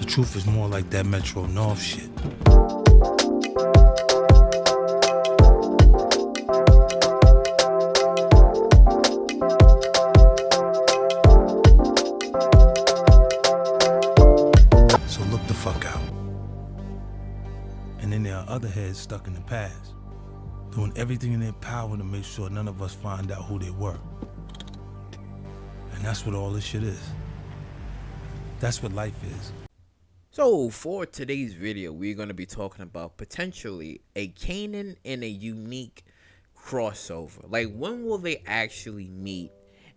truth is more like that Metro North shit. So look the fuck out. And then there are other heads stuck in the past, doing everything in their power to make sure none of us find out who they were. And that's what all this shit is. That's what life is. So for today's video, we're going to be talking about potentially a Kanan and a Unique crossover. Like, when will they actually meet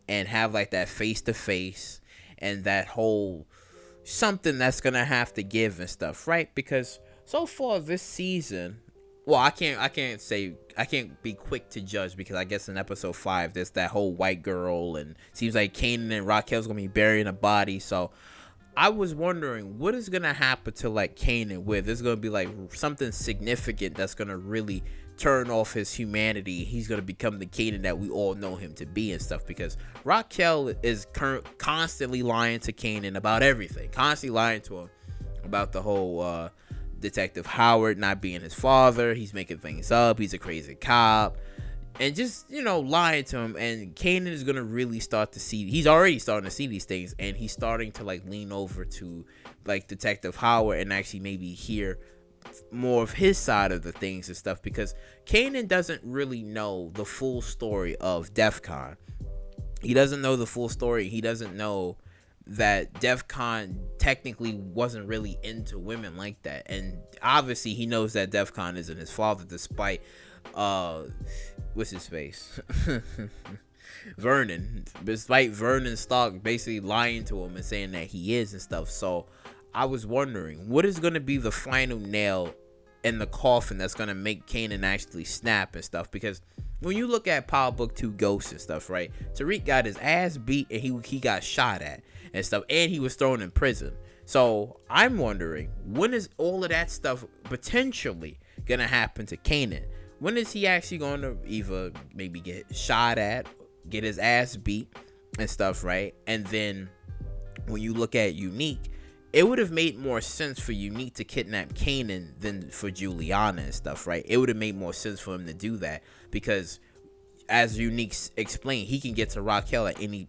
and have like that face-to-face and that whole something that's going to have to give and stuff, right? Because so far this season, well, I can't be quick to judge, because I guess in episode 5 there's that whole white girl, and seems like Kanan and Raquel's gonna be burying a body. So I was wondering what is gonna happen to like Kanan, where there's gonna be like something significant that's gonna really turn off his humanity. He's gonna become the Kanan that we all know him to be and stuff, because Raquel is constantly lying to Kanan about everything, constantly lying to him about the whole Detective Howard not being his father. He's making things up. He's a crazy cop, and just, you know, lying to him. And Kanan is gonna really start to see. He's already starting to see these things, and he's starting to like lean over to like Detective Howard and actually maybe hear more of his side of the things and stuff, because Kanan doesn't really know the full story of DEF CON. He doesn't know the full story. He doesn't know that DEF CON technically wasn't really into women like that. And obviously he knows that DEF CON isn't his father, despite what's his face Vernon, despite Vernon Stark basically lying to him and saying that he is and stuff. So I was wondering, what is going to be the final nail in the coffin that's going to make Kanan actually snap and stuff? Because when you look at Power Book 2 Ghosts and stuff, right, Tariq got his ass beat and he got shot at and stuff, and he was thrown in prison. So I'm wondering, when is all of that stuff potentially gonna happen to Kanan? When is he actually going to either maybe get shot at, get his ass beat and stuff, right? And then when you look at Unique, it would have made more sense for Unique to kidnap Kanan than for Juliana and stuff, right? It would have made more sense for him to do that, because as Unique explained, he can get to Raquel at any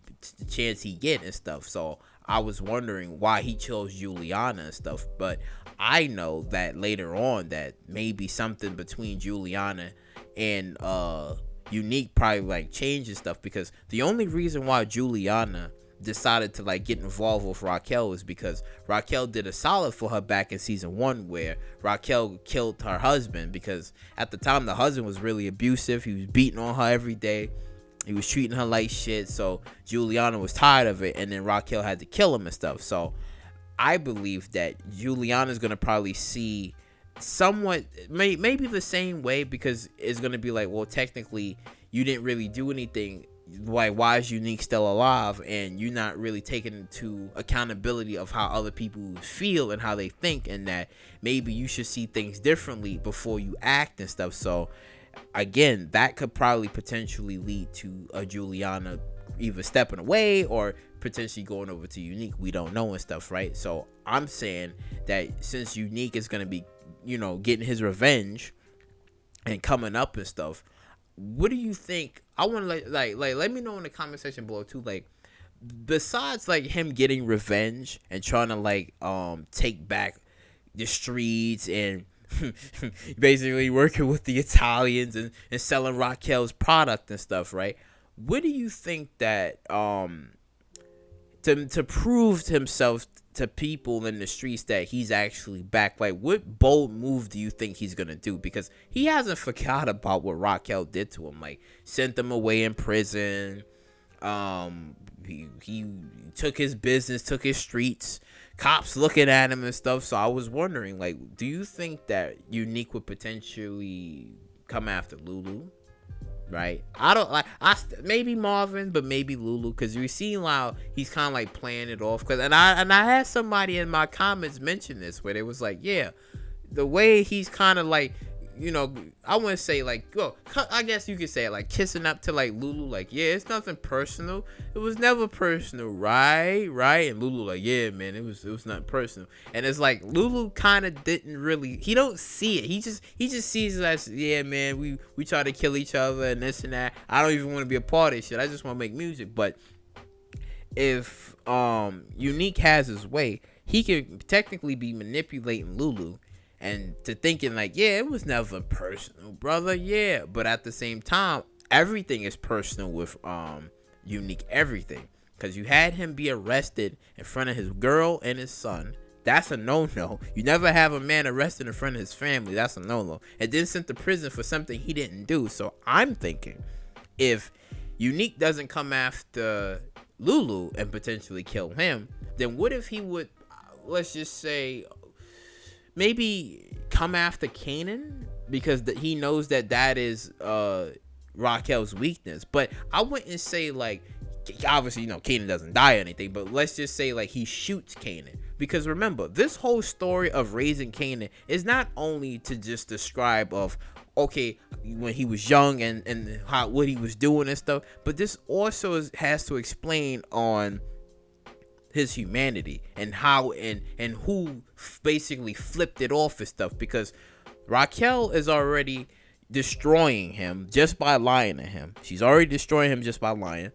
chance he get and stuff. So I was wondering why he chose Juliana and stuff. But I know that later on that maybe something between Juliana and Unique probably like changes stuff, because the only reason why Juliana decided to like get involved with Raquel was because Raquel did a solid for her back in season 1, where Raquel killed her husband, because at the time the husband was really abusive. He was beating on her every day. He was treating her like shit. So Juliana was tired of it, and then Raquel had to kill him and stuff. So I believe that Juliana's gonna probably see somewhat maybe the same way, because it's gonna be like, well, technically you didn't really do anything. Like, why is Unique still alive, and you're not really taking into accountability of how other people feel and how they think, and that maybe you should see things differently before you act and stuff. So again, that could probably potentially lead to a Juliana either stepping away or potentially going over to Unique. We don't know and stuff, right? So I'm saying that since Unique is going to be, you know, getting his revenge and coming up and stuff, what do you think? I want to like let me know in the comment section below too, like, besides like him getting revenge and trying to like take back the streets and basically working with the Italians and selling Raquel's product and stuff, right? What do you think that to prove to himself to people in the streets that he's actually back, like, what bold move do you think he's gonna do? Because he hasn't forgot about what Raquel did to him, like sent him away in prison. He took his business, took his streets, cops looking at him and stuff. So I was wondering, like, do you think that Unique would potentially come after Lulu? Right, I don't like. Maybe Marvin, but maybe Lulu, because you see how he's kind of like playing it off. Because I had somebody in my comments mention this, where they was like, yeah, the way he's kind of like I wouldn't say like, well, I guess you could say it, like kissing up to like Lulu, like, yeah, it's nothing personal. It was never personal, right? And Lulu like, yeah, man, it was not personal. And it's like Lulu kind of didn't really, he don't see it. He just sees it as, yeah, man, we try to kill each other and this and that. I don't even want to be a part of this shit. I just want to make music. But if Unique has his way, he could technically be manipulating Lulu and to thinking like, yeah, it was never personal, brother. Yeah, but at the same time, everything is personal with Unique, everything, because you had him be arrested in front of his girl and his son. That's a no-no. You never have a man arrested in front of his family. That's a no-no. And then sent to prison for something he didn't do. So I'm thinking, if Unique doesn't come after Lulu and potentially kill him, then what if he would, let's just say, maybe come after Kanan, because he knows that is Raquel's weakness. But I wouldn't say like, obviously, Kanan doesn't die or anything, but let's just say like he shoots Kanan. Because remember, this whole story of raising Kanan is not only to just describe of, okay, when he was young and what he was doing and stuff, but this also has to explain on his humanity and how and who basically flipped it off and stuff, because Raquel is already destroying him just by lying to him. She's already destroying him just by lying.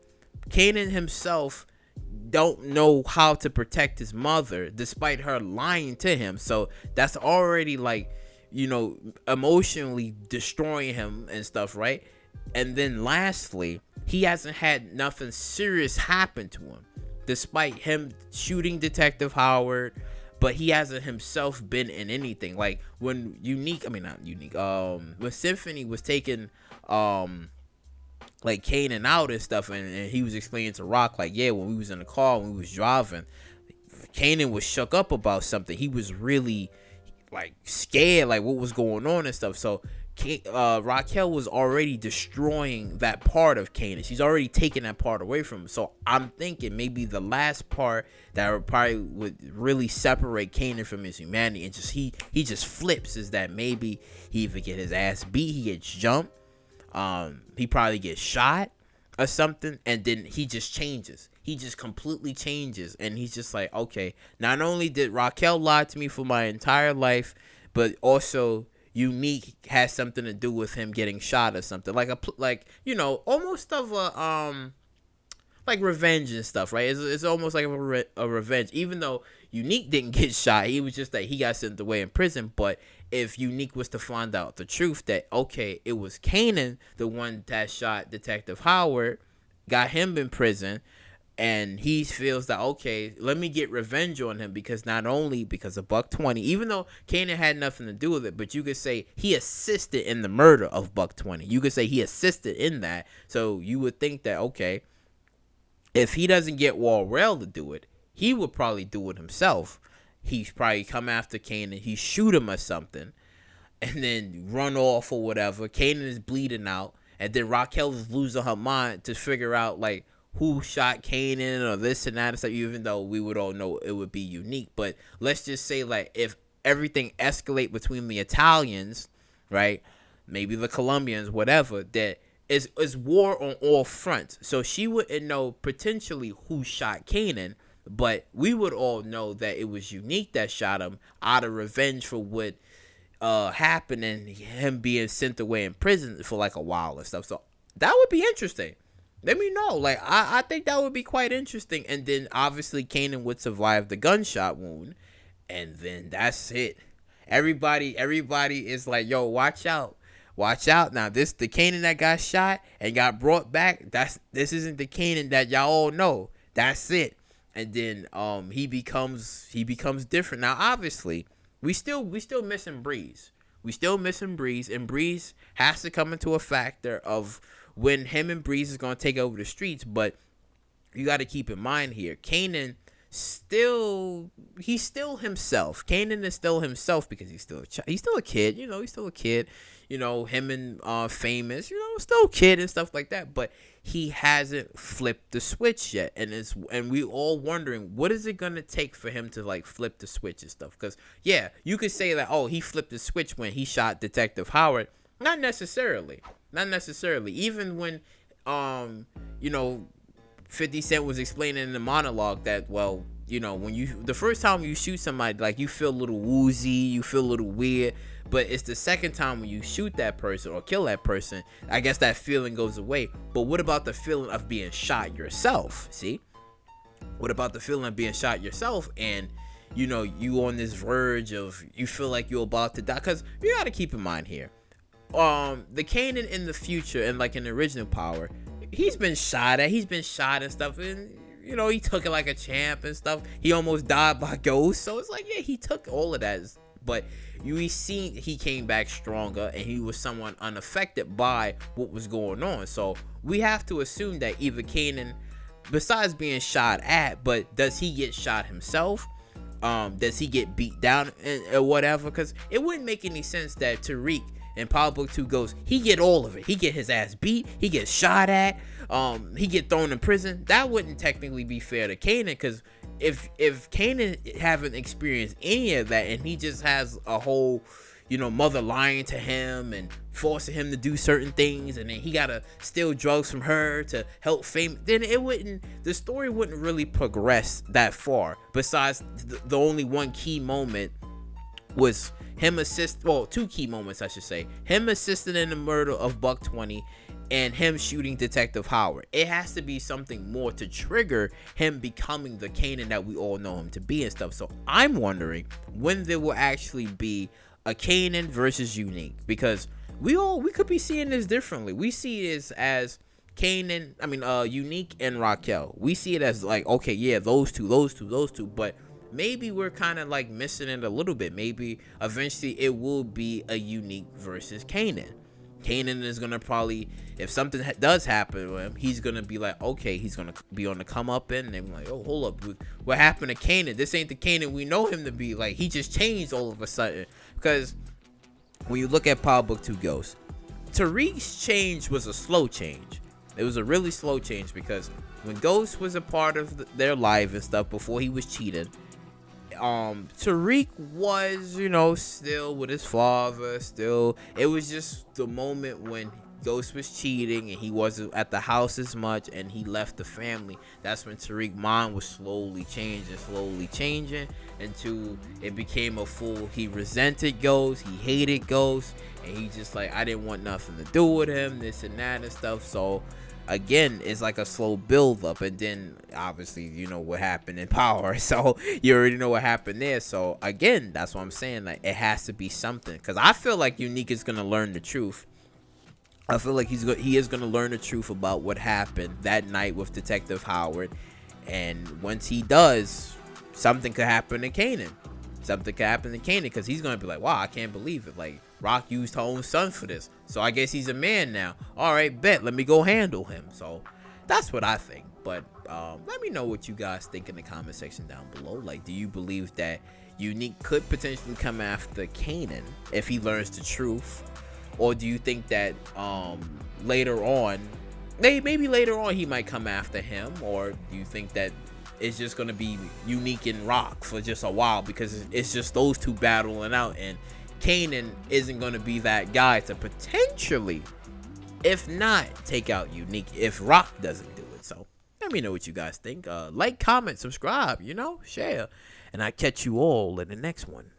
Kanan himself don't know how to protect his mother despite her lying to him, so that's already like, emotionally destroying him and stuff, right? And then lastly, he hasn't had nothing serious happen to him despite him shooting Detective Howard, but he hasn't himself been in anything. Like when when Symphony was taking like Kanan out and stuff, and he was explaining to Rock like, yeah, when we was in the car, when we was driving, Kanan was shook up about something. He was really like scared, like what was going on and stuff. So Raquel was already destroying that part of Kanan. She's already taking that part away from him. So I'm thinking maybe the last part that would really separate Kanan from his humanity and just he just flips is that maybe he either get his ass beat, he gets jumped, he probably gets shot or something, and then he just changes. He just completely changes, and he's just like, okay, not only did Raquel lie to me for my entire life, but also Unique has something to do with him getting shot or something, almost of a like revenge and stuff, right? It's almost like a revenge, even though Unique didn't get shot. He was just that he got sent away in prison. But if Unique was to find out the truth that, okay, it was Kanan, the one that shot Detective Howard, got him in prison, and he feels that, okay, let me get revenge on him, because not only because of Buck 20, even though Kanan had nothing to do with it, but you could say he assisted in the murder of Buck 20. You could say he assisted in that. So you would think that, okay, if he doesn't get Wall-Rail to do it, he would probably do it himself. He's probably come after Kanan, he shoot him or something, and then run off or whatever. Kanan is bleeding out, and then Raquel is losing her mind to figure out, like, who shot Kanan or this and that and stuff, even though we would all know it would be Unique. But let's just say, like, if everything escalate between the Italians, right, maybe the Colombians, whatever, that is war on all fronts. So she wouldn't know potentially who shot Kanan, but we would all know that it was Unique that shot him out of revenge for what happened and him being sent away in prison for like a while and stuff. So that would be interesting. Let me know. Like, I think that would be quite interesting. And then obviously Kanan would survive the gunshot wound, and then that's it. Everybody is like, yo, watch out. Watch out now. The Kanan that got shot and got brought back, this isn't the Kanan that y'all all know. That's it. And then he becomes different. Now obviously, we still missing Breeze. We still missing Breeze, and Breeze has to come into a factor of when him and Breeze is gonna take over the streets. But you got to keep in mind here, Kanan he's still himself. Kanan is still himself because he's still he's still a kid, he's still a kid. Him and Famous, still a kid and stuff like that, but he hasn't flipped the switch yet, and we all wondering what is it gonna take for him to like flip the switch and stuff. Because yeah, you could say that, oh, he flipped the switch when he shot Detective Howard. Not necessarily. Even when 50 Cent was explaining in the monologue that, well, when the first time you shoot somebody, like, you feel a little woozy, you feel a little weird, but it's the second time when you shoot that person or kill that person, I guess that feeling goes away. But what about the feeling of being shot yourself? See? What about the feeling of being shot yourself, and you on this verge of, you feel like you're about to die? Because you got to keep in mind here, the Kanan in the future and like in the original Power, he's been shot and stuff, and he took it like a champ and stuff. He almost died by ghost, so it's like, yeah, he took all of that, but we see he came back stronger, and he was someone unaffected by what was going on. So we have to assume that either Kanan, besides being shot at, but does he get shot himself? Does he get beat down or whatever? Because it wouldn't make any sense that Tariq in Power Book 2 goes, he get all of it. He get his ass beat, he gets shot at, he get thrown in prison. That wouldn't technically be fair to Kanan, because if Kanan haven't experienced any of that, and he just has a whole mother lying to him and forcing him to do certain things, and then he gotta steal drugs from her to help Fame, then the story wouldn't really progress that far. Besides, the only one key moment was him two key moments, I should say. Him assisting in the murder of Buck 20, and him shooting Detective Howard. It has to be something more to trigger him becoming the Kanan that we all know him to be and stuff. So I'm wondering when there will actually be a Kanan versus Unique, because we could be seeing this differently. We see this as Unique and Raquel. We see it as like, okay, yeah, those two, but maybe we're kind of like missing it a little bit. Maybe eventually it will be a Unique versus Kanan. Kanan is gonna probably, if something does happen to him, he's gonna be like, okay, he's gonna be on the come up, and they're like, oh, hold up, what happened to Kanan? This ain't the Kanan we know him to be. Like, he just changed all of a sudden. Because when you look at Power Book 2 Ghost, Tariq's change was a slow change. It was a really slow change, because when Ghost was a part of their life and stuff before he was cheated, Tariq was, still with his father, it was just the moment when Ghost was cheating and he wasn't at the house as much and he left the family. That's when Tariq's mind was slowly changing until it became a full, he resented Ghost, he hated Ghost, and he just like, I didn't want nothing to do with him, this and that and stuff. So again, it's like a slow build up, and then obviously what happened in Power, so you already know what happened there. So again, that's what I'm saying, like, it has to be something, because I feel like Unique is gonna learn the truth. I feel like he is gonna learn the truth about what happened that night with Detective Howard, and once he does, something could happen to Kanan. Because he's gonna be like, wow, I can't believe it, like, Rock used her own son for this, so I guess he's a man now. All right, bet, let me go handle him. So that's what I think. But let me know what you guys think in the comment section down below. Like, do you believe that Unique could potentially come after Kanan if he learns the truth, or do you think that later on he might come after him, or do you think that it's just gonna be Unique and Rock for just a while, because it's just those two battling out, and Kanan isn't going to be that guy to potentially, if not, take out Unique if Rock doesn't do it. So let me know what you guys think. Like, comment, subscribe, share, and I'll catch you all in the next one.